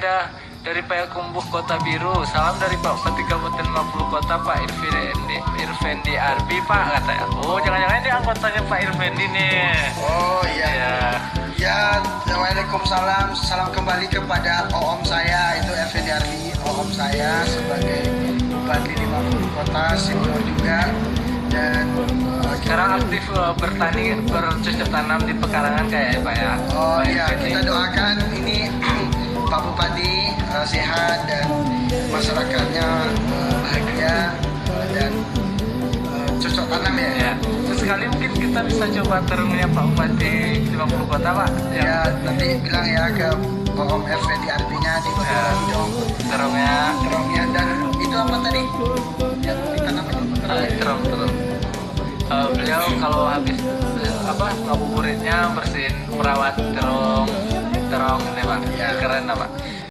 Ada dari Payakumbuh Kota Biru, salam dari Pak Bupati Kabupaten 50 Kota Pak Irvendi Arbi Pak katanya. Oh jangan-jangan ini anggotanya Pak Irvendi nih. Oh iya. Ya. Ya, waalaikumsalam. Salam kembali kepada OOM saya, itu Irvendi Arbi, OOM saya sebagai Bupati 50 Kota, senior juga. Dan Sekarang aktif bertani, bercocok tanam di pekarangan kayak ya Pak ya. oh Pak iya, Irvendi. kita doakan ini Pak Bupati sehat dan masyarakatnya bahagia dan cocok tanam ya. Ya. Sesekali mungkin kita bisa coba terungnya Pak Bupati 50 Kota Pak. Ya, nanti bilang ya ke OOM Irvendi Arbinya di dong Terungnya. dan itu apa tadi yang ditanam itu? Terong. Beliau kalau habis ngabuburitnya bersihin, merawat terong ini Pak. Ya. Keren Pak.